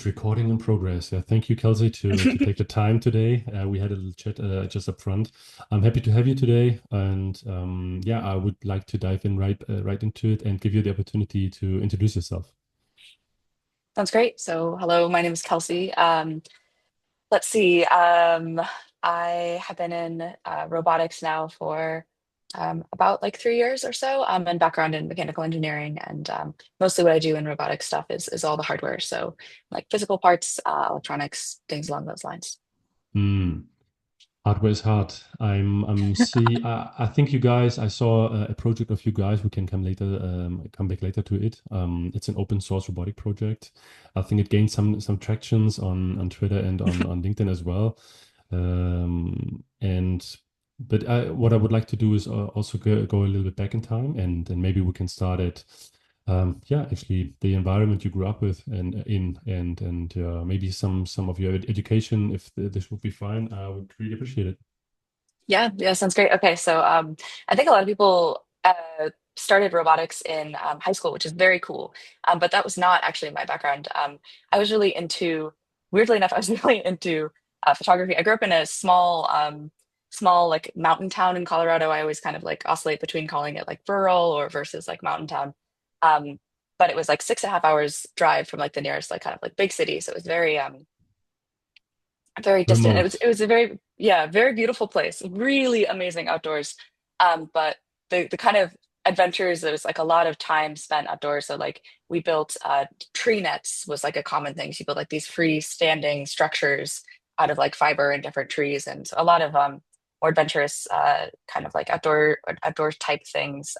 recording in progress. Yeah, thank you, Kelsey, to take the time today. We had a little chat just up front. I'm happy to have you today, and yeah, I would like to dive in right into it and give you the opportunity to introduce yourself. Sounds great. So, hello, my name is Kelsey. Let's see. I have been in robotics now for about like 3 years or so. And background in mechanical engineering, and mostly what I do in robotic stuff is all the hardware. So, like physical parts, electronics, things along those lines. Hmm. Hardware is hard. I think you guys. I saw a project of you guys. We can come back later to it. It's an open source robotic project. I think it gained some tractions on Twitter and on LinkedIn as well. And but what I would like to do is also go a little bit back in time, and then maybe we can start at yeah, actually the environment you grew up with and in and maybe some of your education. If this would be fine, I would really appreciate it. Yeah, yeah, sounds great. Okay, so I think a lot of people started robotics in high school, which is very cool. But that was not actually my background. I was really into, weirdly enough, I was really into photography. I grew up in a small like mountain town in Colorado. I always kind of like oscillate between calling it like rural or versus like mountain town. Um, but it was like 6.5 hours drive from like the nearest like kind of like big city. So it was very distant. Remote. It was a very, yeah, very beautiful place, really amazing outdoors. But the kind of adventures, there was like a lot of time spent outdoors. So like we built tree nets was like a common thing. So you build like these freestanding structures out of like fiber and different trees, and so a lot of more adventurous kind of like outdoor type things.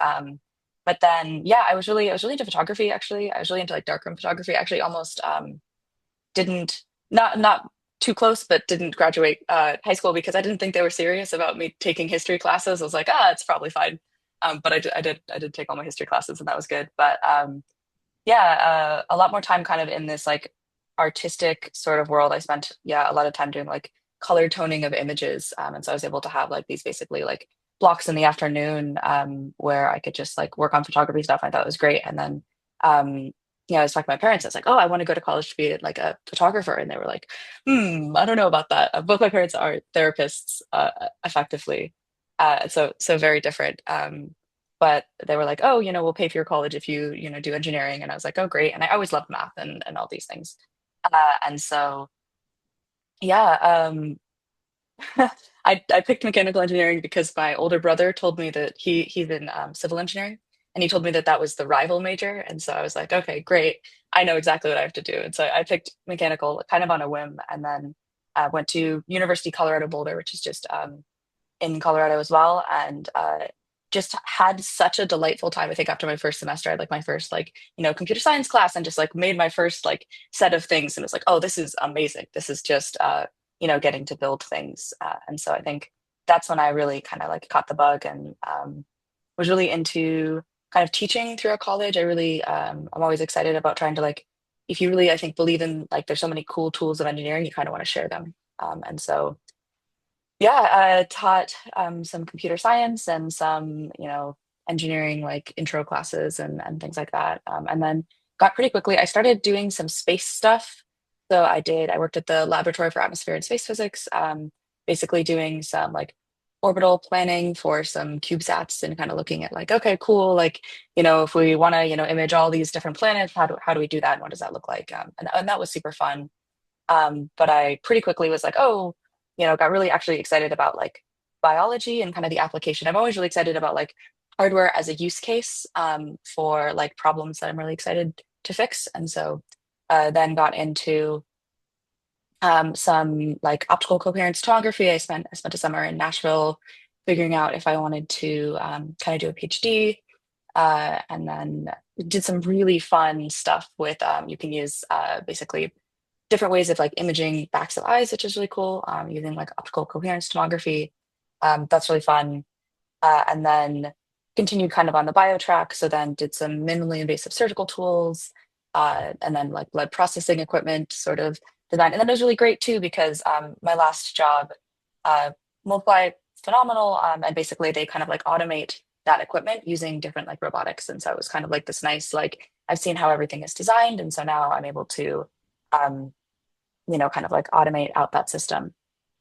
But then yeah, I was really into photography actually. I was really into like darkroom photography. Actually, almost didn't not too close, but didn't graduate high school because I didn't think they were serious about me taking history classes. I was like, it's probably fine. But I did take all my history classes, and that was good. But yeah, a lot more time kind of in this like artistic sort of world. I spent a lot of time doing like color toning of images, and so I was able to have like these basically like blocks in the afternoon where I could just like work on photography stuff. I thought it was great, and then um, I was talking to my parents. I was like, "Oh, I want to go to college to be like a photographer," and they were like, I don't know about that." Both my parents are therapists, effectively, so very different. But they were like, "Oh, we'll pay for your college if you do engineering." And I was like, "Oh, great." And I always loved math and all these things. And so, yeah, I picked mechanical engineering because my older brother told me that he's in civil engineering, and he told me that that was the rival major. And so I was like, "Okay, great. I know exactly what I have to do." And so I picked mechanical kind of on a whim, and then went to University of Colorado Boulder, which is just in Colorado as well, and just had such a delightful time. I think after my first semester, I had like my first like computer science class, and just like made my first like set of things, and it was like, oh, this is amazing. This is just getting to build things, and so I think that's when I really kind of like caught the bug, and was really into kind of teaching throughout college. I'm always excited about trying to like, if you really I think believe in like there's so many cool tools of engineering, you kind of want to share them, and so yeah, I taught some computer science and some, engineering like intro classes and things like that. And then got pretty quickly, I started doing some space stuff. I worked at the Laboratory for Atmosphere and Space Physics, basically doing some like orbital planning for some CubeSats and kind of looking at like, okay, cool, like, if we want to, image all these different planets, how do we do that? And what does that look like? And that was super fun. But I pretty quickly was like, oh, got really actually excited about like biology and kind of the application. I'm always really excited about like hardware as a use case for like problems that I'm really excited to fix. And so then got into some like optical coherence tomography. I spent a summer in Nashville figuring out if I wanted to kind of do a PhD. And then did some really fun stuff with you can use basically different ways of like imaging backs of eyes, which is really cool, using like optical coherence tomography. That's really fun. And then continued kind of on the bio track. So then did some minimally invasive surgical tools, and then like blood processing equipment sort of design. And then it was really great too because my last job, uh, Multiply, phenomenal. And basically they kind of like automate that equipment using different like robotics. And so it was kind of like this nice, like I've seen how everything is designed. And so now I'm able to kind of like automate out that system.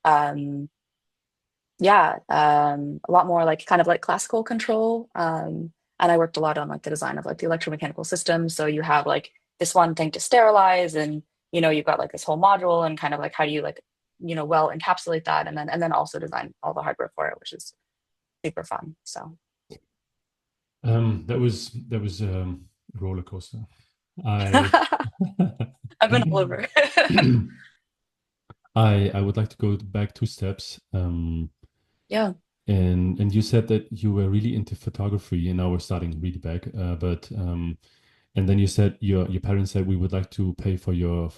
Um, yeah, a lot more like kind of like classical control. And I worked a lot on like the design of like the electromechanical system. So you have like this one thing to sterilize, and you've got like this whole module, and kind of like how do you like well encapsulate that, and then also design all the hardware for it, which is super fun. So That was a roller coaster. I I've been all over. I would like to go back two steps. Yeah. And you said that you were really into photography, and now we're starting really back. But and then you said your parents said we would like to pay for your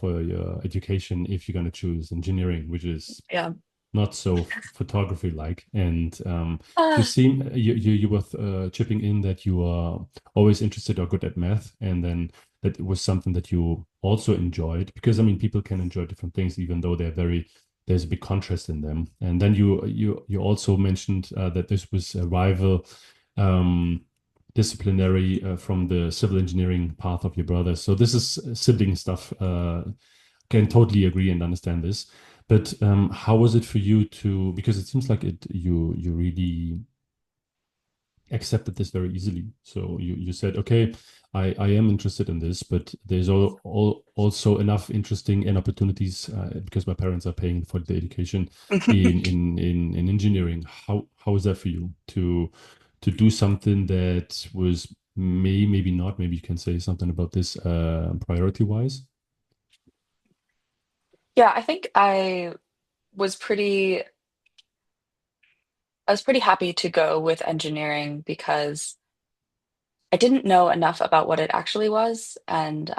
education if you're going to choose engineering, which is Yeah. not so photography like. And you Ah, seem you were chipping in that you are always interested or good at math, and then that it was something that you also enjoyed, because I mean people can enjoy different things even though there's a big contrast in them. And then you also mentioned that this was a rival um, disciplinary from the civil engineering path of your brother. So this is sibling stuff. Can totally agree and understand this. But how was it for you to? Because it seems like you really accepted this very easily. So you said, okay, I am interested in this, but there's also enough interesting and opportunities because my parents are paying for the education in engineering. How is that for you to do something that was maybe not, maybe you can say something about this priority wise? yeah, I think was pretty I was pretty happy to go with engineering because I didn't know enough about what it actually was. And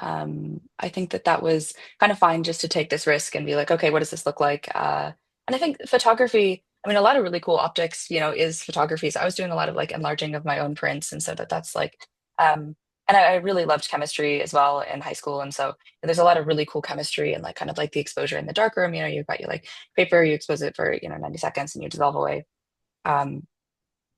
I think that that was kind of fine just to take this risk and be like, okay, what does this look like? And I think photography, I mean, a lot of really cool optics, is photography. So I was doing a lot of like enlarging of my own prints. And so that's like, and I really loved chemistry as well in high school. And so there's a lot of really cool chemistry and like kind of like the exposure in the darkroom. You've got your like paper, you expose it for, 90 seconds and you dissolve away. Um,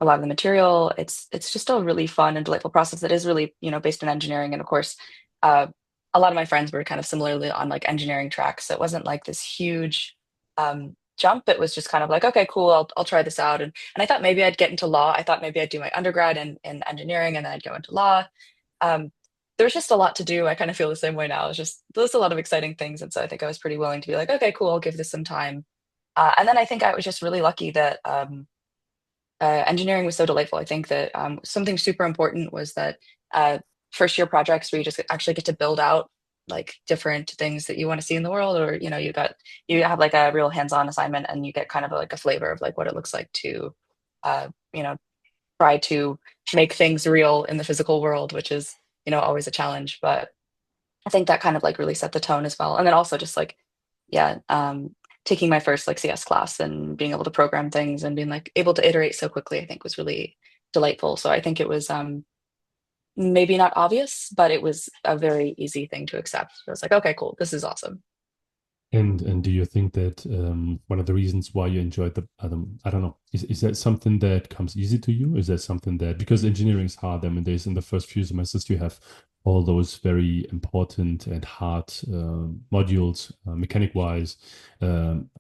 a lot of the material. It's just a really fun and delightful process that is really, based in engineering. And of course, uh, a lot of my friends were kind of similarly on like engineering tracks. So it wasn't like this huge jump. It was just kind of like, okay, cool, I'll try this out. And I thought maybe I'd get into law. I thought maybe I'd do my undergrad in engineering and then I'd go into law. Um, there was just a lot to do. I kind of feel the same way now. It's just there's a lot of exciting things. And so I think I was pretty willing to be like, okay, cool, I'll give this some time. And then I think I was just really lucky that engineering was so delightful. I think that something super important was that first year projects where you just actually get to build out like different things that you want to see in the world, or you have like a real hands-on assignment, and you get kind of like a flavor of like what it looks like to uh, you know try to make things real in the physical world, which is always a challenge. But I think that kind of like really set the tone as well. And then also just like, yeah, taking my first like CS class and being able to program things and being like able to iterate so quickly, I think was really delightful. So I think it was maybe not obvious, but it was a very easy thing to accept. I was like, okay, cool, this is awesome. And do you think that one of the reasons why you enjoyed the I don't know, is that something that comes easy to you? Is that something that, because engineering is hard? I mean, there's in the first few semesters you have all those very important and hard modules, mechanic wise,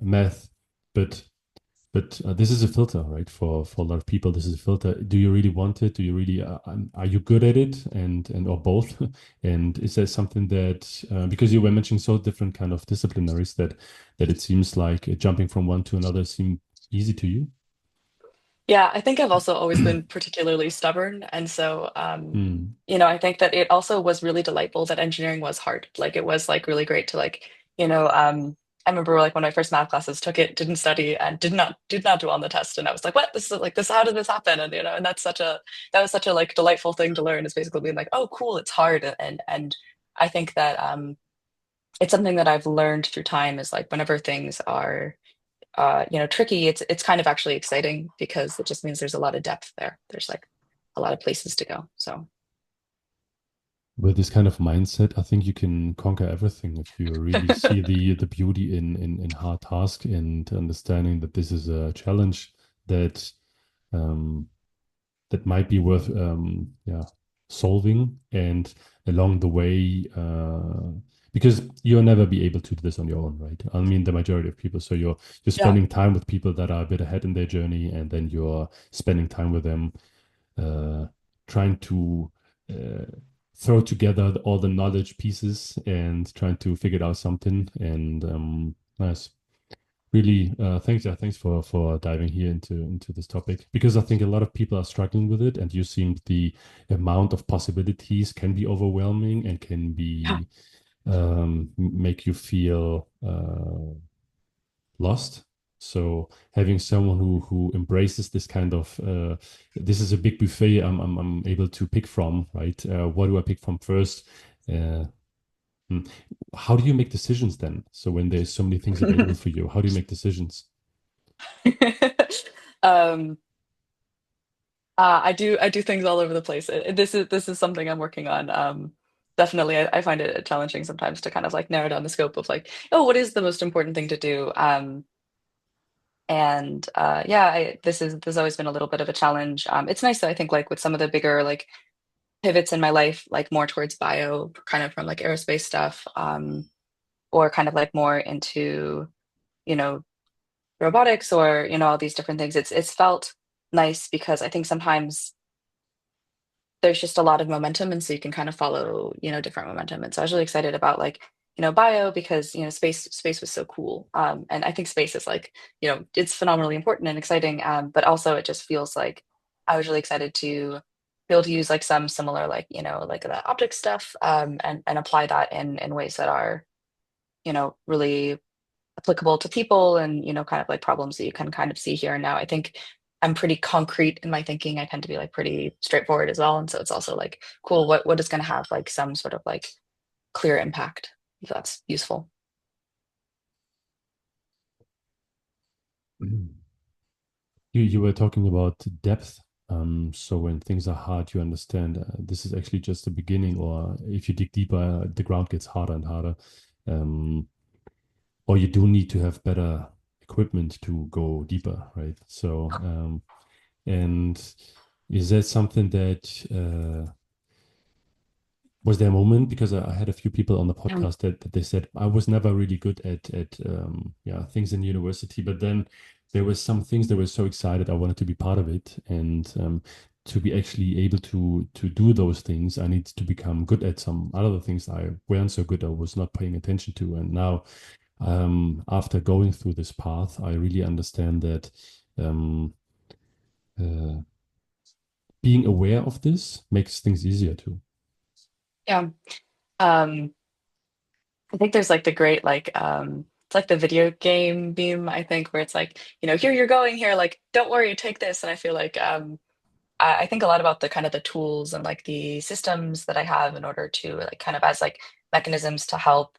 math, but this is a filter, right? For a lot of people, this is a filter. Do you really want it? Do you really are you good at it, and or both? And is there something that because you were mentioning so different kind of disciplinaries that it seems like jumping from one to another seem easy to you? Yeah, I think I've also always been particularly stubborn. And so, Hmm. I think that it also was really delightful that engineering was hard. Like it was like really great to like, I remember like when my first math classes took it, didn't study and did not do on the test. And I was like, what? This is like this, how did this happen? And and that was such a like delightful thing to learn, is basically being like, oh, cool, it's hard. And I think that it's something that I've learned through time, is like whenever things are tricky, it's kind of actually exciting because it just means there's a lot of depth there. There's like a lot of places to go. So With this kind of mindset, I think you can conquer everything if you really see the beauty in hard task and understanding that this is a challenge that um, that might be worth yeah solving, and along the way because you'll never be able to do this on your own, right? I mean, the majority of people. So you're Yeah. spending time with people that are a bit ahead in their journey, and then you're spending time with them, uh, trying to uh, throw together all the knowledge pieces and trying to figure out something. And nice. Really, thanks. Yeah, thanks for diving here into this topic because I think a lot of people are struggling with it, and you seem the amount of possibilities can be overwhelming and can Yeah. be make you feel lost. So having someone who embraces this kind of this is a big buffet I'm able to pick from, right? What do I pick from first? Uh, hmm. How do you make decisions then? So when there's so many things available for you, how do you make decisions? um I do things all over the place. This is something I'm working on. Definitely, I find it challenging sometimes to kind of like narrow down the scope of like, oh, what is the most important thing to do? And yeah, this has always been a little bit of a challenge. It's nice that I think like with some of the bigger like pivots in my life, like more towards bio, kind of from like aerospace stuff, or kind of like more into, you know, robotics or, all these different things. It's felt nice because I think sometimes there's just a lot of momentum, and so you can kind of follow, different momentum. And so I was really excited about like, bio because, space was so cool. And I think space is like, it's phenomenally important and exciting. But also it just feels like I was really excited to be able to use like some similar like, like the optics stuff, and apply that in ways that are, really applicable to people and, kind of like problems that you can kind of see here and now. I think I'm pretty concrete in my thinking. I tend to be like pretty straightforward as well. And so it's also like, cool, what is going to have like some sort of like clear impact, if that's useful. You were talking about depth. So when things are hard, you understand this is actually just the beginning, or if you dig deeper, the ground gets harder and harder. Um, or you do need to have better equipment to go deeper, right? So, and is that something that was there a moment because I had a few people on the Um, podcast that they said I was never really good at yeah things in university, but then there were some things that were so excited I wanted to be part of it, and to be actually able to do those things, I need to become good at some other things I weren't so good, I was not paying attention to, and now after going through this path, I really understand that um, uh, being aware of this makes things easier too. yeah. Um, I think there's like the great like it's like the video game meme, I think, where it's like, here you're going here, like, don't worry, take this. And I feel like I think a lot about the kind of the tools and like the systems that I have in order to like kind of as like mechanisms to help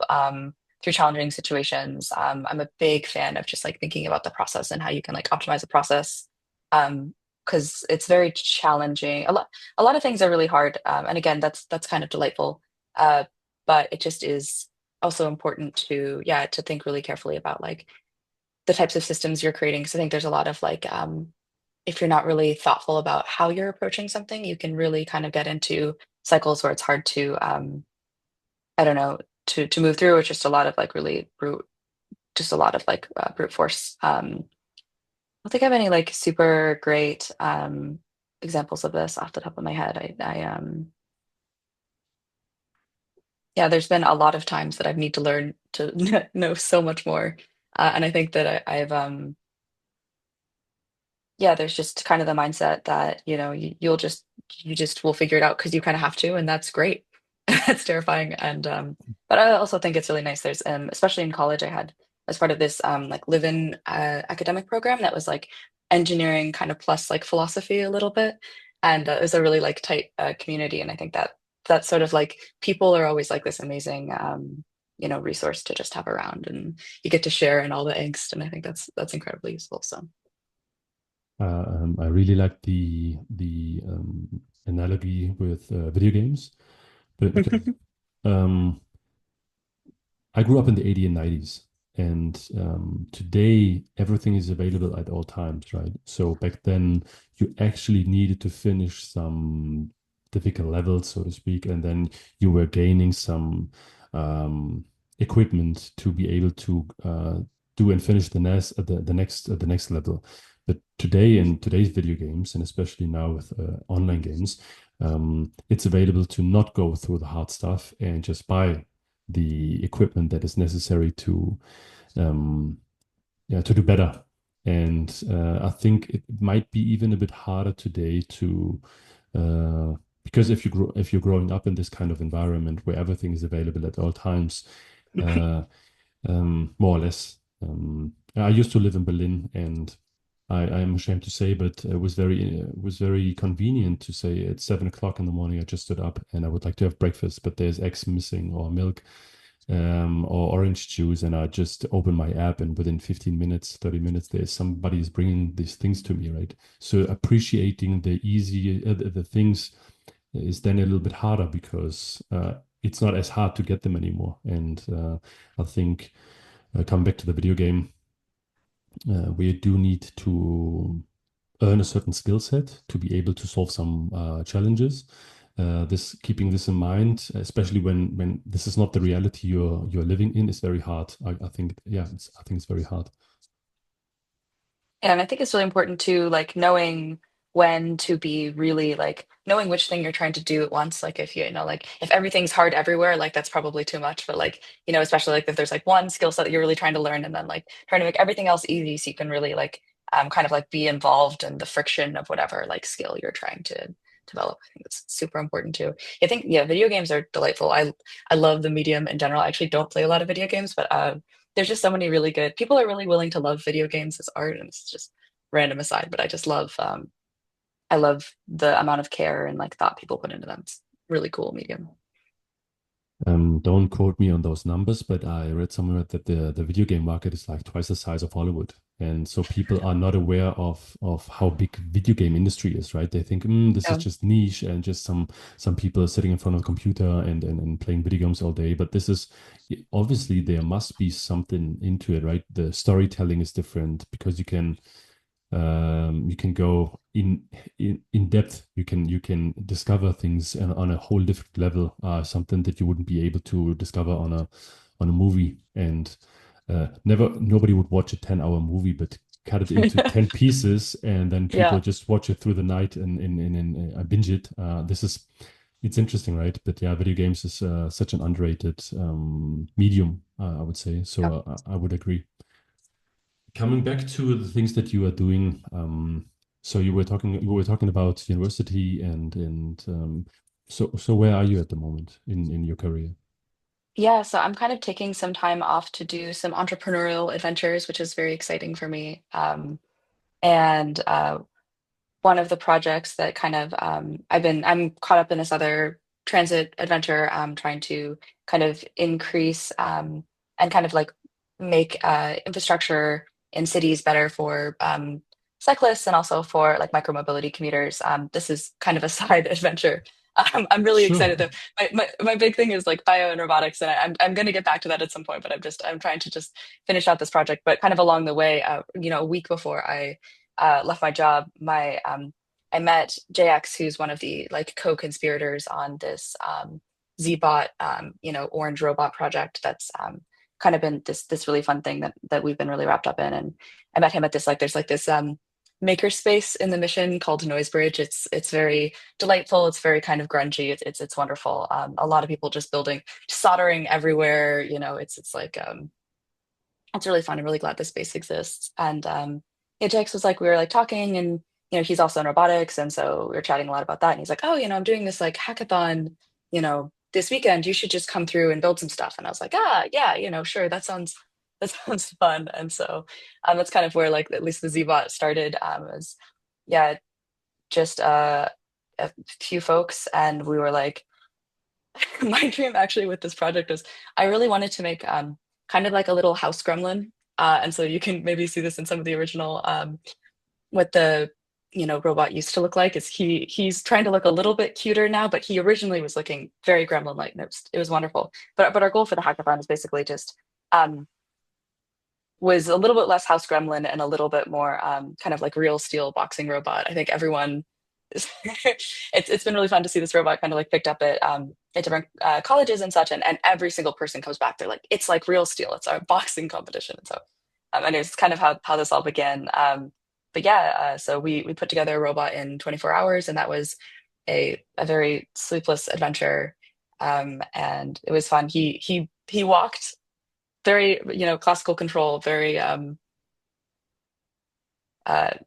through challenging situations. I'm a big fan of just like thinking about the process and how you can like optimize the process. Because it's very challenging. A lot of things are really hard. And again, that's kind of delightful. Uh, but it just is also important to, yeah, to think really carefully about like the types of systems you're creating. Because I think there's a lot of like if you're not really thoughtful about how you're approaching something, you can really kind of get into cycles where it's hard to, I don't know, to move through. It's just a lot of like really brute, just a lot of like brute force. I don't think I have any like super great examples of this off the top of my head. Yeah, there's been a lot of times that I've need to learn to know so much more, and I think that I've yeah, there's just kind of the mindset that, you just will figure it out because you kind of have to, and that's great. That's terrifying. And but I also think it's really nice. There's especially in college, I had as part of this like live-in academic program that was like engineering kind of plus like philosophy a little bit. And it was a really like tight community. And I think that that's sort of like people are always like this amazing resource to just have around, and you get to share in all the angst. And I think that's incredibly useful. So I really like the analogy with video games, but because um, I grew up in the 80s and 90s, and today everything is available at all times, right? So back then you actually needed to finish some difficult levels, so to speak, and then you were gaining some equipment to be able to do and finish the next level. But today in today's video games, and especially now with online games, it's available to not go through the hard stuff and just buy the equipment that is necessary to um, yeah, to do better. And I think it might be even a bit harder today to because if you're growing up in this kind of environment where everything is available at all times, uh, more or less. I used to live in Berlin, and I'm ashamed to say, but it was very convenient to say at 7 o'clock in the morning I just stood up and I would like to have breakfast, but there's eggs missing or milk, or orange juice, and I just open my app, and within 15 minutes, 30 minutes, there's somebody is bringing these things to me, right? So appreciating the easy the things is then a little bit harder because it's not as hard to get them anymore. And I think coming back to the video game, we do need to earn a certain skill set to be able to solve some challenges. This keeping this in mind, especially when this is not the reality you're living in, is very hard. I think, yeah, I think it's very hard. And I think it's really important to like knowing when to be really like knowing which thing you're trying to do at once. Like if you know, like if everything's hard everywhere, like that's probably too much. But like, especially like if there's like one skill set that you're really trying to learn and then like trying to make everything else easy so you can really like kind of like be involved in the friction of whatever like skill you're trying to develop. I think that's super important too. I think yeah, video games are delightful. I love the medium in general. I actually don't play a lot of video games, but there's just so many really good people are really willing to love video games as art, and it's just random aside, but I just love I love the amount of care and like thought people put into them. It's really cool medium. Don't quote me on those numbers, but I read somewhere that the video game market is like twice the size of Hollywood. And so people are not aware of how big video game industry is, right? They think, this is Yeah. just niche and just some people sitting in front of a computer and playing video games all day. But this is obviously there must be something into it, right? The storytelling is different because you can go in depth. You can discover things on a whole different level, something that you wouldn't be able to discover on a movie. And never nobody would watch a 10-hour movie, but cut it into 10 pieces, and then people Yeah. just watch it through the night and binge it. It's interesting, right? But yeah, video games is such an underrated medium, I would say. Yeah. So I would agree. Coming back to the things that you are doing, so you were talking about university so where are you at the moment in your career? Yeah, so I'm kind of taking some time off to do some entrepreneurial adventures, which is very exciting for me. And one of the projects that kind of I'm caught up in this other transit adventure, trying to kind of increase and kind of like make infrastructure in cities better for cyclists and also for like micromobility commuters. This is kind of a side adventure. I'm really Sure. excited though. My big thing is like bio and robotics, and I'm going to get back to that at some point. But I'm trying to just finish out this project. But kind of along the way, a week before I left my job, my I met JX, who's one of the like co-conspirators on this ZBot, orange robot project. That's kind of been this really fun thing that we've been really wrapped up in. And I met him at this like there's like this maker space in the mission called Noisebridge. It's very delightful. It's very kind of grungy. It's wonderful. A lot of people just building, soldering everywhere. It's like it's really fun. I'm really glad this space exists. And yeah, Jax was like, we were like talking, and he's also in robotics, and so we were chatting a lot about that. And he's like, oh, I'm doing this like hackathon, this weekend. You should just come through and build some stuff. And I was like, yeah, sure, that sounds fun. And so that's kind of where like at least the Zbot started. As yeah, just a few folks, and we were like, my dream actually with this project was I really wanted to make kind of like a little house gremlin. And so you can maybe see this in some of the original what the robot used to look like. Is he's trying to look a little bit cuter now, but he originally was looking very gremlin-like, and it was wonderful. But our goal for the hackathon is basically just um, was a little bit less house gremlin and a little bit more kind of like real steel boxing robot. I think everyone it's been really fun to see this robot kind of like picked up at different colleges and such, and every single person comes back. They're like, it's like real steel. It's our boxing competition. And so, and it's kind of how this all began. But yeah, so we put together a robot in 24 hours, and that was a very sleepless adventure. And it was fun. He walked very, classical control, very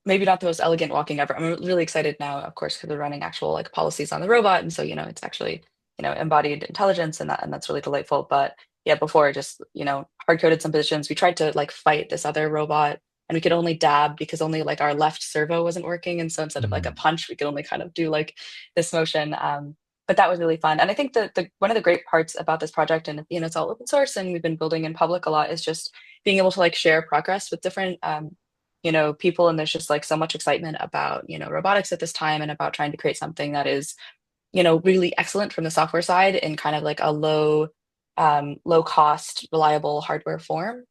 maybe not the most elegant walking ever. I'm really excited now, of course, because we're running actual like policies on the robot, and so it's actually embodied intelligence, and that's really delightful. But yeah, before just hard coded some positions. We tried to like fight this other robot, and we could only dab because only like our left servo wasn't working, and so instead of like a Mm. punch, we could only kind of do like this motion. But that was really fun, and I think that the one of the great parts about this project, and it's all open source, and we've been building in public a lot, is just being able to like share progress with different people, and there's just like so much excitement about robotics at this time, and about trying to create something that is really excellent from the software side in kind of like a low cost reliable hardware form.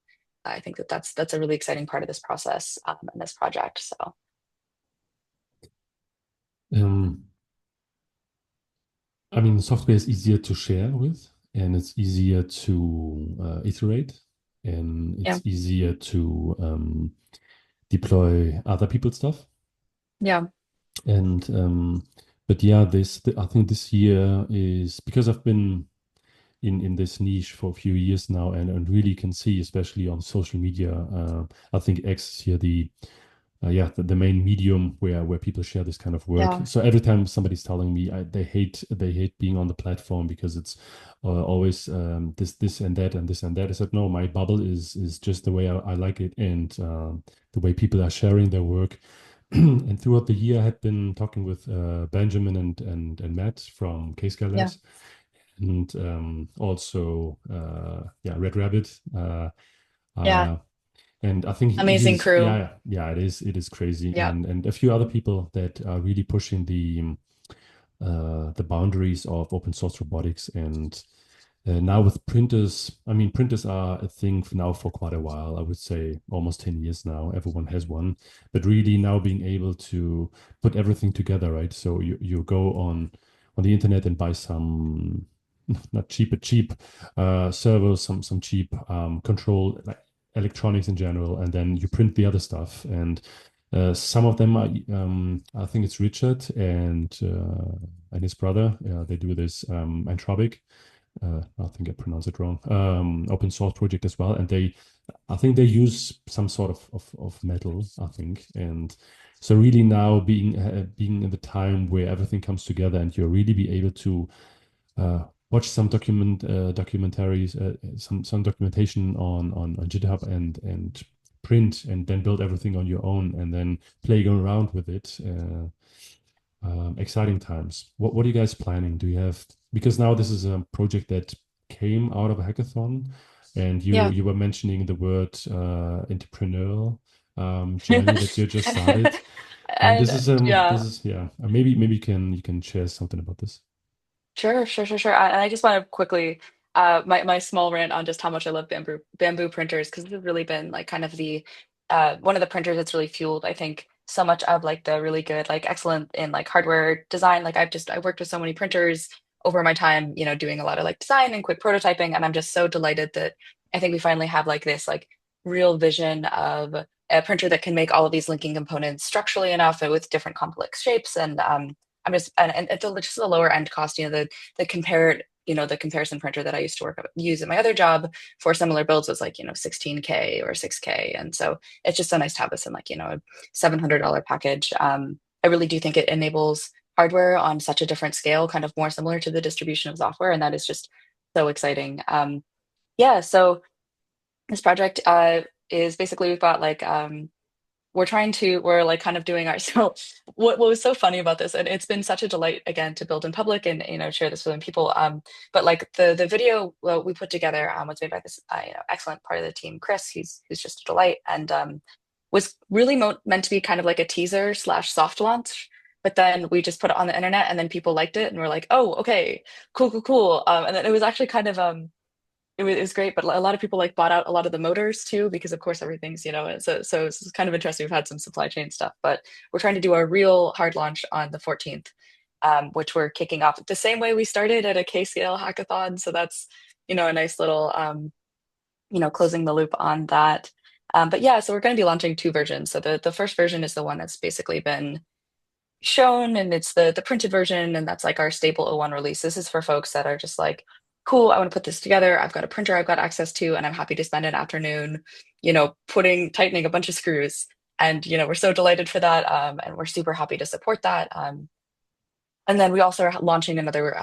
I think that that's a really exciting part of this process, and this project. So Um, I mean, software is easier to share with, and it's easier to iterate, and yeah, it's easier to deploy other people's stuff. yeah, And but yeah, I think this year is because I've been in this niche for a few years now, and really can see, especially on social media. I think X is here the main medium where people share this kind of work. yeah, So every time somebody's telling me they hate being on the platform because it's always this and that and this and that. I said no, my bubble is just the way I like it, and the way people are sharing their work. And throughout the year, I had been talking with Benjamin and Matt from K-Scale yeah, Labs, and also Red Rabbit. yeah. Uh, and I think Amazing he's crew. it is crazy, Yeah, and a few other people that are really pushing the boundaries of open source robotics. And now with printers, I mean, printers are a thing now for quite a while. I would say almost 10 years now. Everyone has one, but really now being able to put everything together, right? So you go on the internet and buy some not cheap, but cheap servos, some cheap control, like electronics in general, and then you print the other stuff. And some of them are, I think it's Richard and his brother. They do this Entropic. I think I pronounced it wrong. Open source project as well, and I think they use some sort of metal, I think. And so really now being in the time where everything comes together, and you'll really be able to watch some documentaries, some documentation on GitHub, and print, and then build everything on your own, and then playing around with it. Exciting times. What are you guys planning? Do you have, because now this is a project that came out of a hackathon, and you yeah. you were mentioning the word entrepreneurial journey that you just started. And This yeah. is yeah. Maybe you can share something about this. Sure, sure, sure, sure. And I just want to quickly, my small rant on just how much I love bamboo printers, because this has really been like kind of the one of the printers that's really fueled, I think, so much of like the really good, like excellent in like hardware design. Like I worked with so many printers over my time, doing a lot of like design and quick prototyping, and I'm just so delighted that I think we finally have like this like real vision of a printer that can make all of these linking components structurally enough and with different complex shapes. And and it's just a lower end cost. The comparison printer that I used to use at my other job for similar builds was like 16K or 6K, and so it's just so nice to have this in like a $700 package. I really do think it enables hardware on such a different scale, kind of more similar to the distribution of software, and that is just so exciting. Yeah, so this project is basically we've got like we're like kind of doing our so what was so funny about this, and it's been such a delight again to build in public and share this with other people, but like the video we put together was made by this excellent part of the team, Chris, who's just a delight, and was really meant to be kind of like a teaser slash soft launch, but then we just put it on the internet, and then people liked it and we're like, oh, okay, cool, cool, cool. And then it was actually kind of it was great, but a lot of people like bought out a lot of the motors too, because of course everything's, so it's kind of interesting. We've had some supply chain stuff, but we're trying to do a real hard launch on the 14th, which we're kicking off the same way we started at a KCL hackathon. So that's, a nice little, closing the loop on that. But yeah, so we're going to be launching two versions. So the first version is the one that's basically been shown, and it's the printed version, and that's like our staple O1 release. This is for folks that are just like, cool, I want to put this together. I've got a printer I've got access to, and I'm happy to spend an afternoon, tightening a bunch of screws. And we're so delighted for that, and we're super happy to support that. And then we also are launching another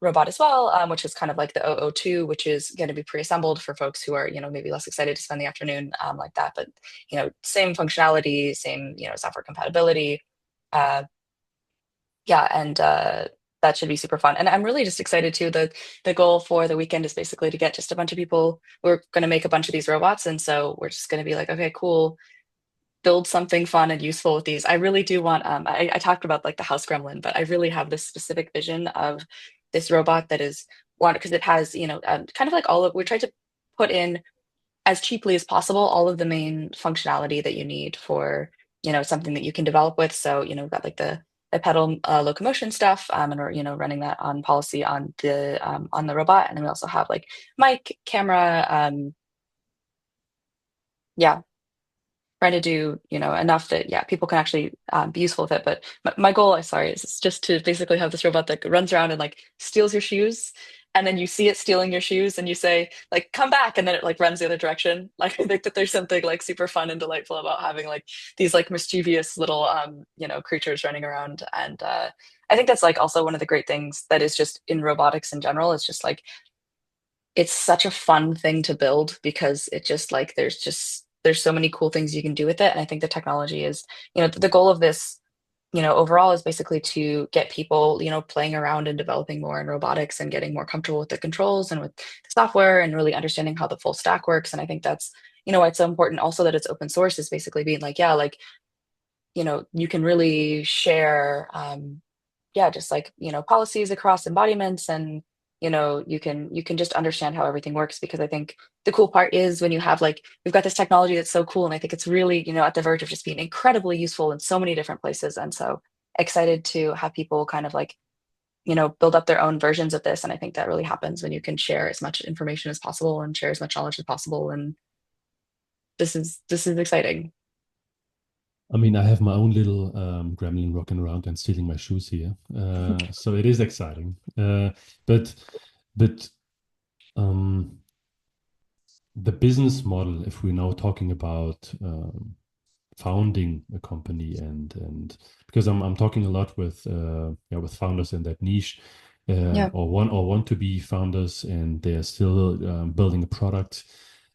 robot as well, which is kind of like the 002, which is going to be pre-assembled for folks who are, maybe less excited to spend the afternoon like that. But, same functionality, same, software compatibility. Uh, yeah, and that should be super fun. And I'm really just excited too. The goal for the weekend is basically to get just a bunch of people. We're going to make a bunch of these robots, and so we're just going to be like, okay, cool, build something fun and useful with these. I really do want. I talked about like the house gremlin, but I really have this specific vision of this robot that is one because it has, kind of like all of. We tried to put in as cheaply as possible all of the main functionality that you need for something that you can develop with. So we've got like the pedal locomotion stuff, and we're running that on policy on the robot, and then we also have like mic, camera, yeah, trying to do enough that people can actually be useful with it. But my goal, I'm sorry, is just to basically have this robot that runs around and like steals your shoes, and then you see it stealing your shoes and you say like come back, and then it like runs the other direction. Like I think that there's something like super fun and delightful about having like these like mischievous little creatures running around. And I think that's like also one of the great things that is just in robotics in general. It's just like it's such a fun thing to build because it just like there's so many cool things you can do with it. And I think the technology is, the goal of this, overall is basically to get people, playing around and developing more in robotics and getting more comfortable with the controls and with the software and really understanding how the full stack works. And I think that's, why it's so important also that it's open source is basically being like, yeah, like, you can really share yeah, just like, policies across embodiments, and, you can just understand how everything works. Because I think the cool part is when you have like, we've got this technology that's so cool. And I think it's really, at the verge of just being incredibly useful in so many different places. And so excited to have people kind of like, build up their own versions of this. And I think that really happens when you can share as much information as possible and share as much knowledge as possible. And this is exciting. I mean, I have my own little gremlin rocking around and stealing my shoes here. So it is exciting. But but um, the business model, if we're now talking about founding a company and because I'm talking a lot with with founders in that niche Yeah. or want to be founders, and they're still building a product.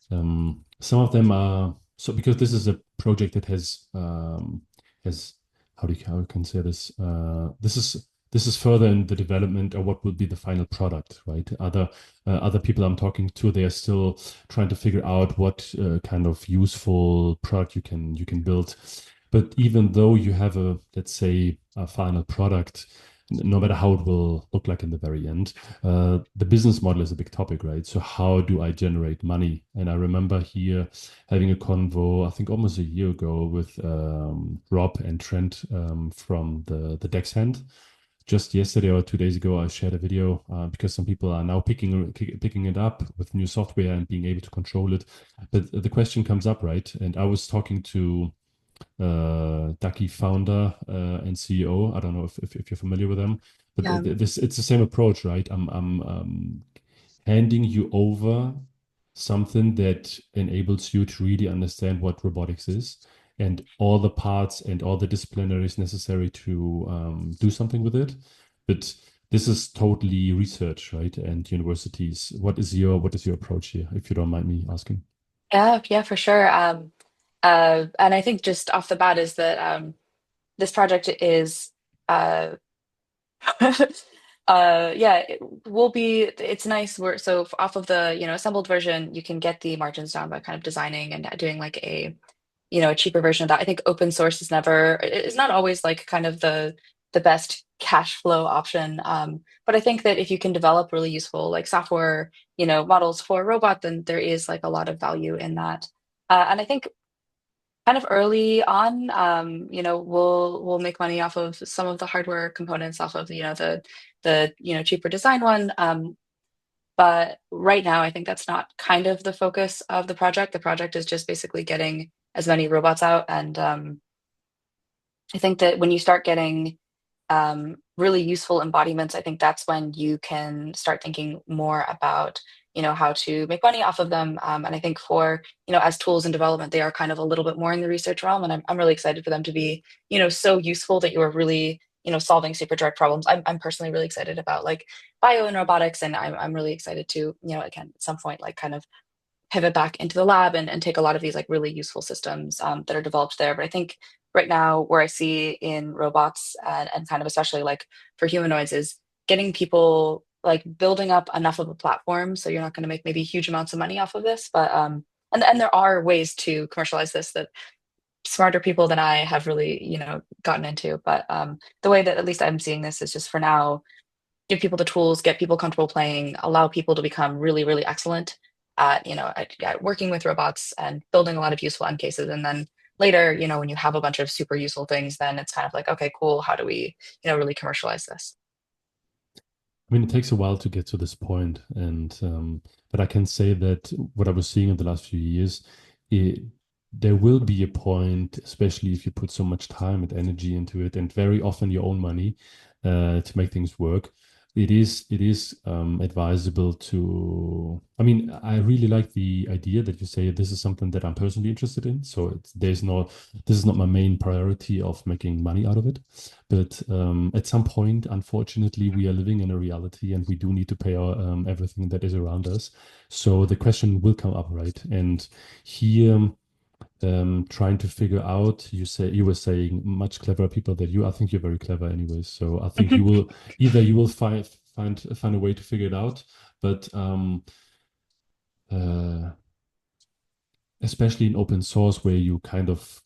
Some of them are so because this is a project that has how you can say this this is further in the development of what will be the final product, right? Other people I'm talking to, they are still trying to figure out what kind of useful product you can build. But even though you have a, let's say, a final product, no matter how it will look like in the very end, the business model is a big topic, right? So how do I generate money? And I remember here having a convo, I think almost a year ago, with Rob and Trent from the Dex Hand. Just yesterday or 2 days ago, I shared a video because some people are now picking it up with new software and being able to control it. But the question comes up, right? And I was talking to Ducky founder and CEO. I don't know if you're familiar with them, but Yeah. this it's the same approach, right? I'm handing you over something that enables you to really understand what robotics is and all the parts and all the disciplinaries necessary to do something with it. But this is totally research, right? And universities. What is your approach here, if you don't mind me asking? Yeah, yeah, for sure. And I think just off the bat is that this project is uh, yeah, it will be. It's nice. Off of the assembled version, you can get the margins down by kind of designing and doing like a cheaper version of that. I think open source is not always like kind of the best cash flow option. But I think that if you can develop really useful like software, models for a robot, then there is like a lot of value in that. And I think kind of early on, we'll make money off of some of the hardware components off of, the cheaper design one. But right now, I think that's not kind of the focus of the project. The project is just basically getting as many robots out. And I think that when you start getting really useful embodiments, I think that's when you can start thinking more about, how to make money off of them. And I think for, as tools in development, they are kind of a little bit more in the research realm. And I'm really excited for them to be, so useful that you are really, solving super direct problems. I'm personally really excited about like bio and robotics. And I'm really excited to, again, at some point, like kind of pivot back into the lab and take a lot of these like really useful systems that are developed there. But I think right now where I see in robots and kind of especially like for humanoids is getting people like building up enough of a platform so you're not going to make maybe huge amounts of money off of this, but and there are ways to commercialize this that smarter people than I have really gotten into. But the way that at least I'm seeing this is just for now give people the tools, get people comfortable playing, allow people to become really, really excellent at working with robots and building a lot of useful end cases. And then later, when you have a bunch of super useful things, then it's kind of like, okay, cool. How do we, really commercialize this? I mean, it takes a while to get to this point, and but I can say that what I was seeing in the last few years, it, there will be a point, especially if you put so much time and energy into it, and very often your own money, to make things work. It is advisable to. I mean, I really like the idea that you say this is something that I'm personally interested in. So this is not my main priority of making money out of it. But at some point, unfortunately, we are living in a reality and we do need to pay our everything that is around us. So the question will come up, right? And here, trying to figure out, you were saying much cleverer people than you. I think you're very clever anyways. So I think you will find a way to figure it out. But uh, especially in open source where you kind of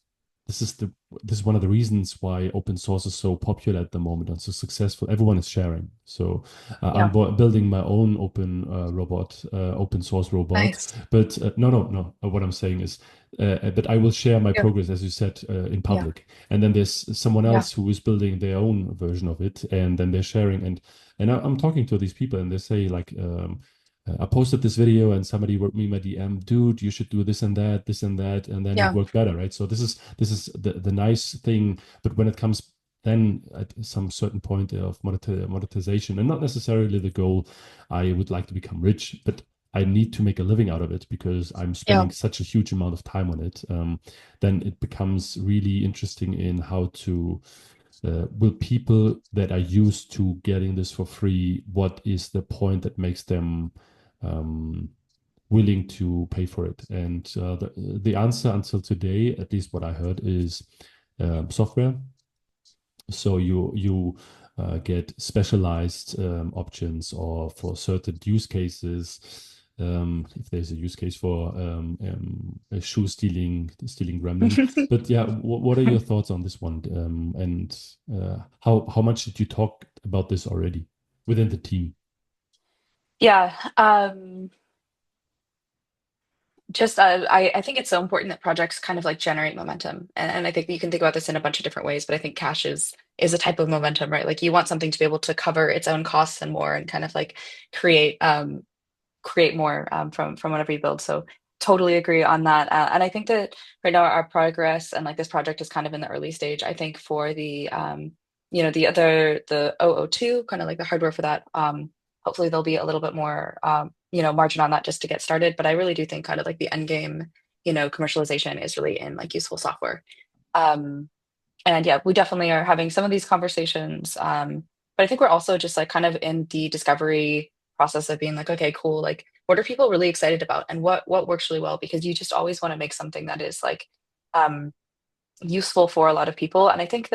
this is the this is one of the reasons why open source is so popular at the moment and so successful. Everyone is sharing. So I'm Yeah, building my own open source robot. nice. But no. What I'm saying is, but I will share my Yeah, progress, as you said, in yeah, public. And then there's someone yeah, else who is building their own version of it, and then they're sharing. And I'm talking to these people, and they say like. I posted this video and somebody wrote me in my DM, dude, you should do this and that, and then it yeah, worked better, right? So this is the nice thing, but when it comes then at some certain point of monetization, and not necessarily the goal, I would like to become rich, but I need to make a living out of it because I'm yeah, spending such a huge amount of time on it. Then it becomes really interesting in how to will people that are used to getting this for free, what is the point that makes them um, willing to pay for it? And the answer until today, at least what I heard, is software. So you get specialized options or for certain use cases. If there's a use case for a shoe stealing gremlin. But yeah, what are your thoughts on this one? And how much did you talk about this already within the team? yeah. Just I think it's so important that projects kind of like generate momentum, and I think you can think about this in a bunch of different ways. But I think cash is a type of momentum, right? Like you want something to be able to cover its own costs and more, and kind of like create create more from whatever you build. So totally agree on that. And I think that right now our progress and like this project is kind of in the early stage. I think for the the 002 kind of like the hardware for that. Hopefully there'll be a little bit more margin on that just to get started. But I really do think kind of like the end game, commercialization is really in like useful software. Um, and yeah, we definitely are having some of these conversations. But I think we're also just like kind of in the discovery process of being like, okay, cool. Like, what are people really excited about, and what works really well? Because you just always want to make something that is like um, useful for a lot of people. And I think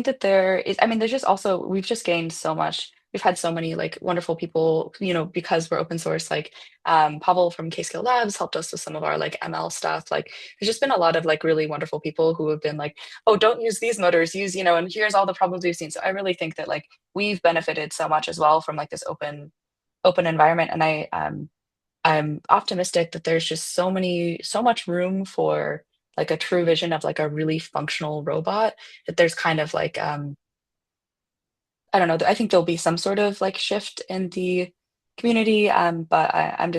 that there is. I mean, there's just also we've just gained so much we've had so many like wonderful people, because we're open source, like Pavel from Kscale Labs helped us with some of our like ML stuff. Like there's just been a lot of like really wonderful people who have been like, oh, don't use these motors, use, and here's all the problems we've seen. So I really think that like we've benefited so much as well from like this open environment. And I'm optimistic that there's just so much room for like a true vision of like a really functional robot, that there's kind of like I don't know, I think there'll be some sort of like shift in the community, but I'm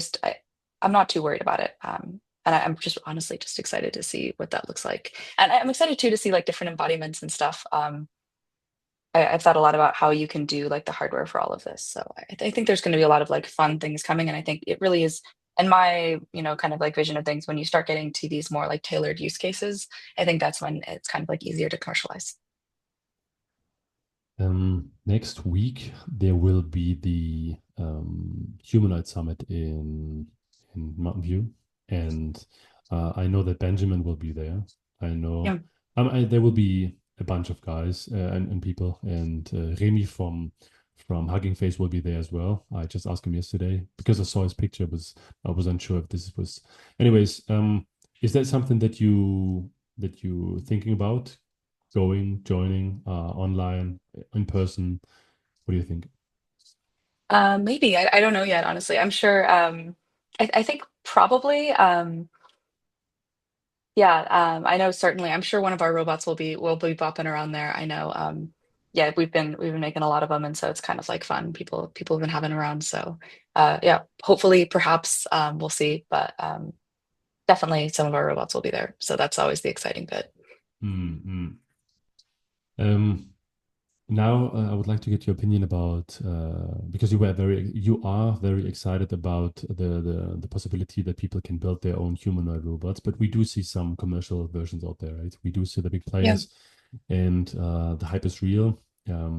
not too worried about it. And I'm just honestly just excited to see what that looks like. And I'm excited too to see like different embodiments and stuff. I've thought a lot about how you can do like the hardware for all of this. So I think there's going to be a lot of like fun things coming. And I think it really is, in my, kind of like vision of things, when you start getting to these more like tailored use cases, I think that's when it's kind of like easier to commercialize. Next week there will be the humanoid summit in Mountain View, and I know that Benjamin will be there. I know Yeah. there will be a bunch of guys and people, and Remy from Hugging Face will be there as well. I just asked him yesterday because I saw his picture. I was unsure if this was. Anyways, is that something that you thinking about? Going, joining, online, in person? What do you think? Maybe I don't know yet, honestly. I'm sure. I think probably. Yeah. I know certainly. I'm sure one of our robots will be bopping around there. I know. Yeah, we've been making a lot of them, and so it's kind of like fun. People have been having around. So, yeah. Hopefully, perhaps we'll see, but definitely some of our robots will be there. So that's always the exciting bit. Mm-hmm. Um, Now, I would like to get your opinion about because you are very excited about the possibility that people can build their own humanoid robots, but we do see some commercial versions out there, right? We do see the big Yeah. players, and the hype is real.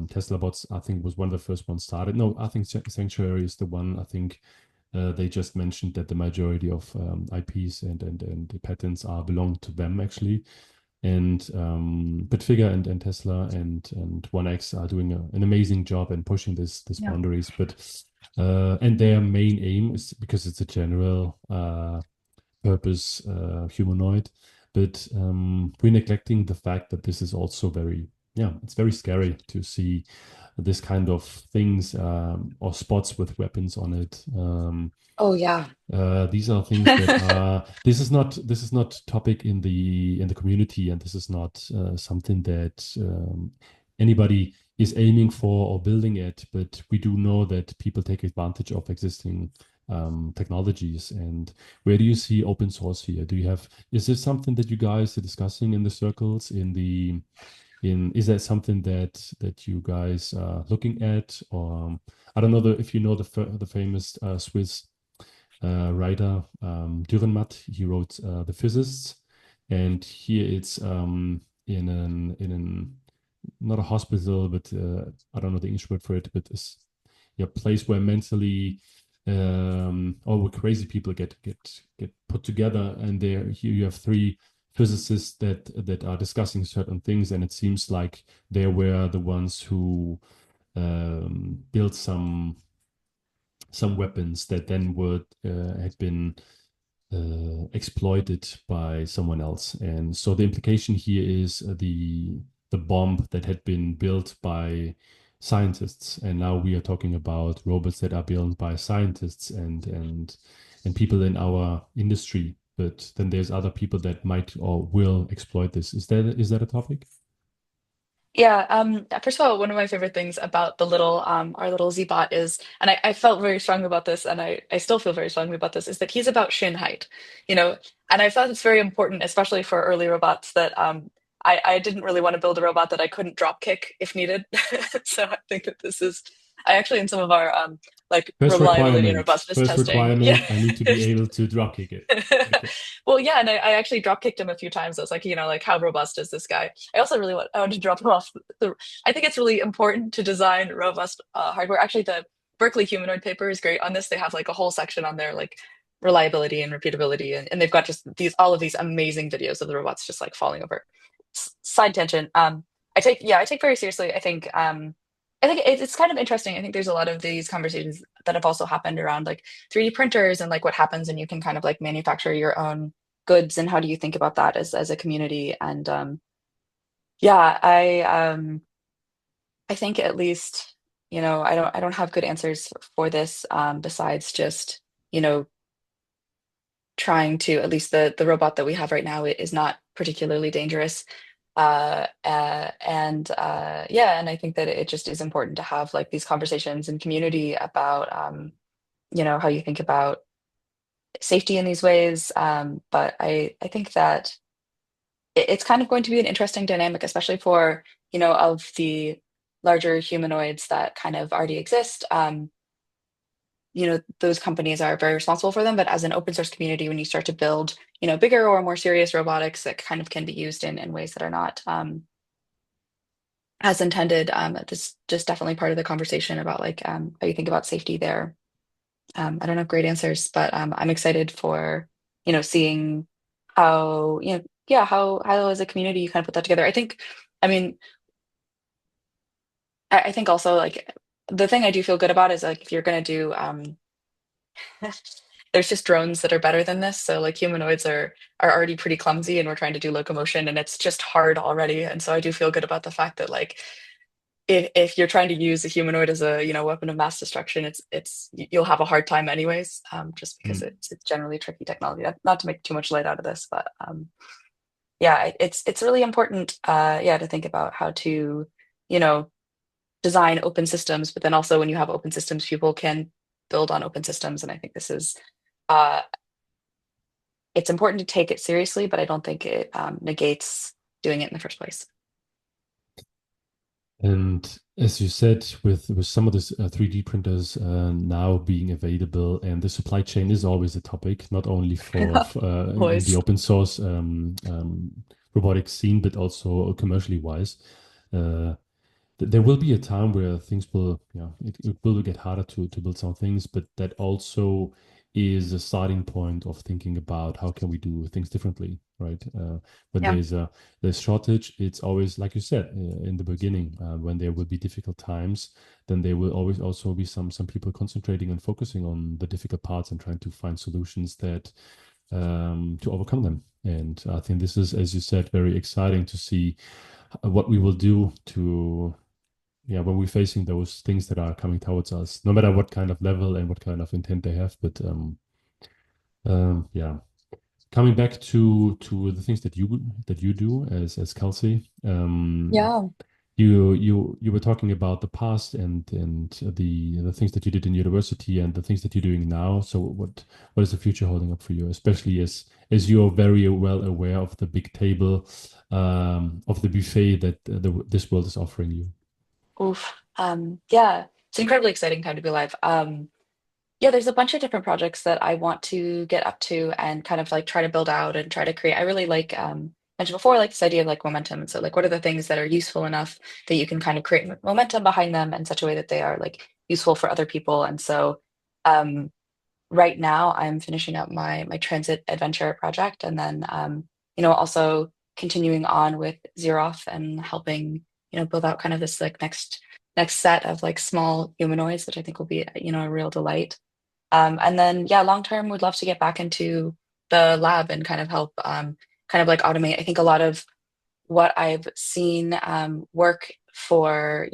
Tesla bots, I think, was one of the first ones started. No, I think Sanctuary is the one. I think they just mentioned that the majority of IPs and the patents are belong to them actually, and Bitfigure and Tesla and 1X are doing an amazing job and pushing this Yeah. boundaries. But and their main aim is because it's a general purpose humanoid, but we're neglecting the fact that this is also very, yeah, it's very scary to see this kind of things or spots with weapons on it. Oh yeah. These are things that are. This is not topic in the community, and this is not something that anybody is aiming for or building at. But we do know that people take advantage of existing technologies. And where do you see open source here? Do you have? Is this something that you guys are discussing in the circles? Is that something that you guys are looking at? Or I don't know if you know the famous Swiss writer Dürrenmatt. He wrote The Physicists, and here it's in an not a hospital, but I don't know the English word for it, but it's a place where mentally or where crazy people get put together, and there here you have three physicists that are discussing certain things, and it seems like they were the ones who built some weapons that then would had been exploited by someone else. And so the implication here is the bomb that had been built by scientists, and now we are talking about robots that are built by scientists and people in our industry. But then there's other people that might or will exploit this. Is that a topic? Yeah, first of all, one of my favorite things about our little Z-bot is, and I felt very strongly about this, and I still feel very strongly about this, is that he's about shin height, you know, and I thought it's very important, especially for early robots, that I didn't really want to build a robot that I couldn't drop kick if needed. So I think that I actually in some of our like First reliability and requirement. robustness First testing, yeah. requirement. I need to be able to drop kick it. Okay. Well, yeah, and I actually drop kicked him a few times. I was like, like how robust is this guy? I want to drop him off the. I think it's really important to design robust hardware. Actually, the Berkeley humanoid paper is great on this. They have like a whole section on their like reliability and repeatability, and they've got just all of these amazing videos of the robots just like falling over. Side tangent. I take very seriously. I think I think it's kind of interesting. I think there's a lot of these conversations that have also happened around like 3D printers and like what happens when you can kind of like manufacture your own goods and how do you think about that as a community? And yeah, I think at least, I don't have good answers for this besides just, you know, trying to at least the robot that we have right now is not particularly dangerous. And yeah, and I think that it just is important to have like these conversations in community about how you think about safety in these ways. But I think that it's kind of going to be an interesting dynamic, especially for, of the larger humanoids that kind of already exist. Those companies are very responsible for them, but as an open source community, when you start to build, bigger or more serious robotics that kind of can be used in ways that are not as intended, this just definitely part of the conversation about like how you think about safety there. I don't have great answers, but I'm excited for, seeing how, yeah, how as a community you kind of put that together. I mean, I think also like the thing I do feel good about is like if you're gonna do there's just drones that are better than this. So like humanoids are already pretty clumsy and we're trying to do locomotion and it's just hard already. And so I do feel good about the fact that like if you're trying to use a humanoid as a weapon of mass destruction, you'll have a hard time anyways, just because Mm. it's generally tricky technology. Not to make too much light out of this, but yeah, it's really important, yeah, to think about how to you know design open systems, but then also when you have open systems, people can build on open systems, and I think this is uh, it's important to take it seriously, but I don't think it negates doing it in the first place. And as you said, with some of the 3D printers now being available, and the supply chain is always a topic, not only in the Boys. open source robotics scene, but also commercially wise. Uh, there will be a time where things will, it will get harder to build some things, but that also is a starting point of thinking about how can we do things differently, right? When Yeah. there's shortage, it's always like you said in the beginning, when there will be difficult times, then there will always also be some people concentrating and focusing on the difficult parts and trying to find solutions that to overcome them. And I think this is, as you said, very exciting to see what we will do to when we're facing those things that are coming towards us, no matter what kind of level and what kind of intent they have. But yeah, coming back to the things that you do as Kelsey, Yeah. you were talking about the past and the things that you did in university and the things that you're doing now. So what is the future holding up for you, especially as you are very well aware of the big table of the buffet that this world is offering you? Oof. Yeah, it's an incredibly exciting time to be alive. Yeah, there's a bunch of different projects that I want to get up to and kind of like try to build out and try to create. I really like mentioned before, like this idea of like momentum. And so like what are the things that are useful enough that you can kind of create momentum behind them in such a way that they are like useful for other people. And so um right now I'm finishing up my transit adventure project and then also continuing on with Zeroth and helping build out kind of this like next set of like small humanoids, which I think will be a real delight. And then, yeah, long term, would love to get back into the lab and kind of help, kind of like automate. I think a lot of what I've seen work for,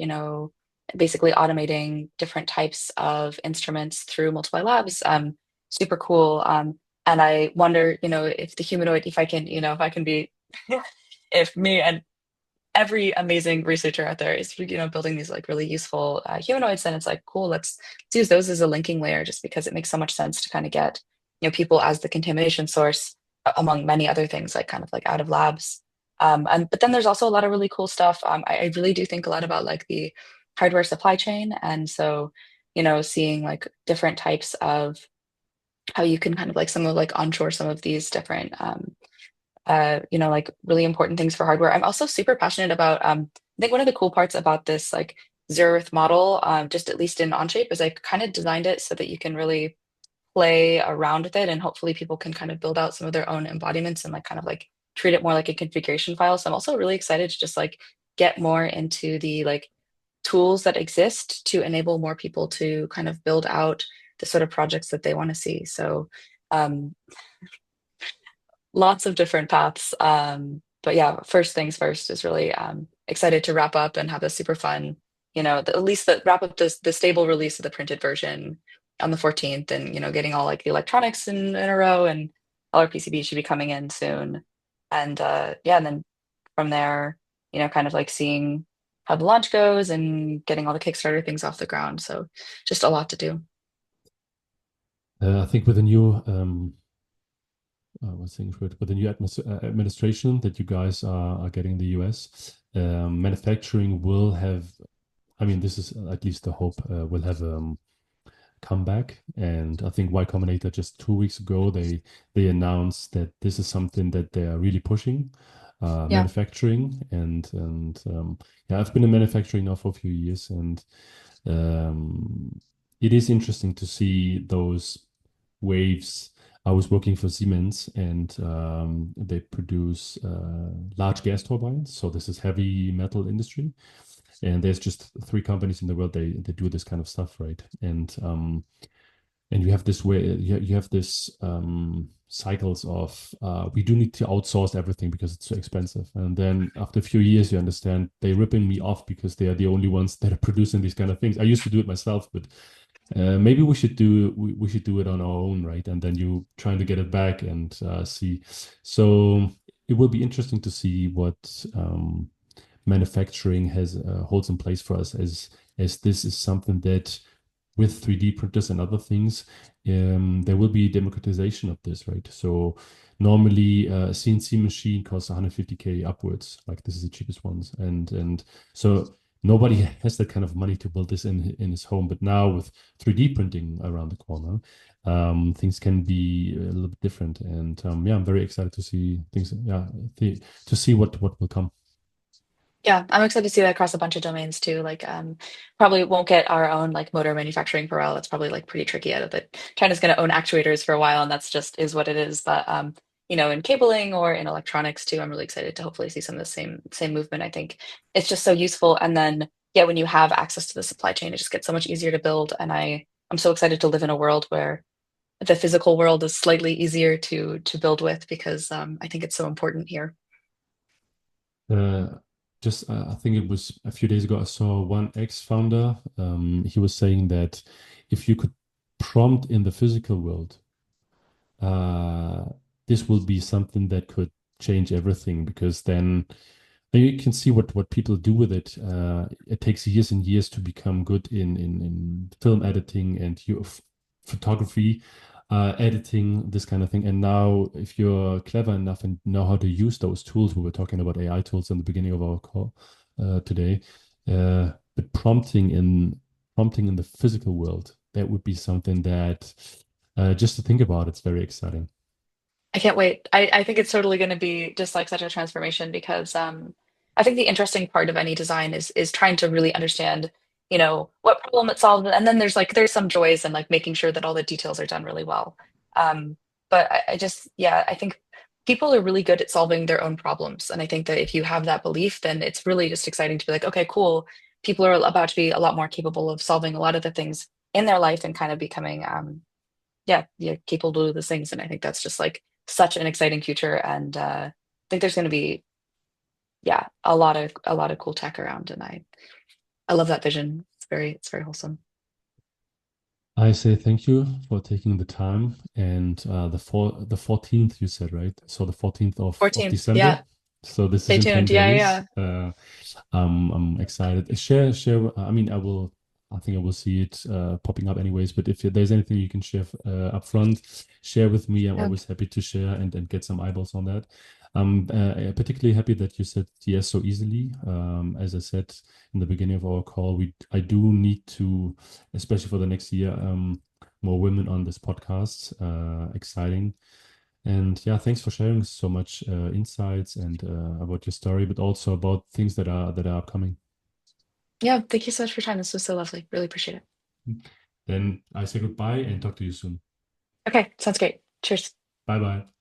basically automating different types of instruments through multiply labs, super cool. And I wonder, if the humanoid, if I can be, if me and every amazing researcher out there is building these like really useful humanoids, then it's like cool, let's use those as a linking layer just because it makes so much sense to kind of get people as the contamination source among many other things like kind of like out of labs. And but then there's also a lot of really cool stuff. I really do think a lot about like the hardware supply chain, and so seeing like different types of how you can kind of like some of like onshore some of these different like really important things for hardware. I'm also super passionate about I think one of the cool parts about this like Zeroth model, just at least in Onshape, is I kind of designed it so that you can really play around with it and hopefully people can kind of build out some of their own embodiments and like kind of like treat it more like a configuration file. So I'm also really excited to just like get more into the like tools that exist to enable more people to kind of build out the sort of projects that they want to see. So um, lots of different paths. But yeah, first things first is really excited to wrap up and have this super fun, at least wrap up the stable release of the printed version on the 14th, and getting all like the electronics in a row, and all our PCBs should be coming in soon. And yeah, and then from there, kind of like seeing how the launch goes and getting all the Kickstarter things off the ground. So just a lot to do. I think with the new with the new administration that you guys are getting in the US, manufacturing will have, I mean, this is at least the hope, will have comeback. And I think Y Combinator just 2 weeks ago, they announced that this is something that they are really pushing, Yeah. manufacturing. And yeah, I've been in manufacturing now for a few years, and it is interesting to see those waves. I was working for Siemens, and they produce large gas turbines. So this is heavy metal industry, and there's just three companies in the world they do this kind of stuff, right? And you have this way, you have this cycles of we do need to outsource everything because it's so expensive, and then after a few years you understand they're ripping me off because they are the only ones that are producing these kind of things. I used to do it myself, but maybe we should do it on our own, right? And then you trying to get it back and see. So it will be interesting to see what manufacturing has holds in place for us, as this is something that with 3D printers and other things, there will be democratization of this, right? So normally a CNC machine costs 150K upwards, like this is the cheapest ones, and so nobody has that kind of money to build this in his home. But now with 3D printing around the corner, things can be a little bit different. And yeah, I'm very excited to see things. Yeah, to see what will come. Yeah, I'm excited to see that across a bunch of domains too. Like, probably won't get our own like motor manufacturing for a while. That's probably like pretty tricky out of it. China's going to own actuators for a while, and that's just is what it is. But in cabling or in electronics too, I'm really excited to hopefully see some of the same movement. I think it's just so useful. And then yeah, when you have access to the supply chain, it just gets so much easier to build. And I'm so excited to live in a world where the physical world is slightly easier to build with, because I think it's so important here. Uh, just I think it was a few days ago, I saw one ex-founder. He was saying that if you could prompt in the physical world, uh, this will be something that could change everything, because then you can see what people do with it. It takes years and years to become good in film editing and photography, editing, this kind of thing. And now, if you're clever enough and know how to use those tools, we were talking about AI tools in the beginning of our call today, but prompting in the physical world, that would be something that just to think about, it's very exciting. I can't wait. I think it's totally going to be just like such a transformation, because I think the interesting part of any design is trying to really understand, what problem it solves. And then there's some joys in like making sure that all the details are done really well. Um, but I just, yeah, I think people are really good at solving their own problems. And I think that if you have that belief, then it's really just exciting to be like, okay, cool. People are about to be a lot more capable of solving a lot of the things in their life and kind of becoming yeah, capable to do those things. And I think that's just like such an exciting future. And I think there's going to be, yeah, a lot of cool tech around. And I love that vision. It's very wholesome. I say thank you for taking the time. And the 14th, you said, right? So the 14th of 14th. December. Yeah. So this is Stay in 10 tuned. Yeah, yeah, days. yeah. I'm excited. Share. I mean, I think I will see it popping up anyways. But if there's anything you can share up front, share with me. I'm Yeah. always happy to share and get some eyeballs on that. I'm particularly happy that you said yes so easily. As I said in the beginning of our call, I do need to, especially for the next year, more women on this podcast. Exciting. And yeah, thanks for sharing so much insights and about your story, but also about things that are upcoming. Yeah. Thank you so much for your time. This was so lovely. Really appreciate it. Then I say goodbye and talk to you soon. Okay. Sounds great. Cheers. Bye bye.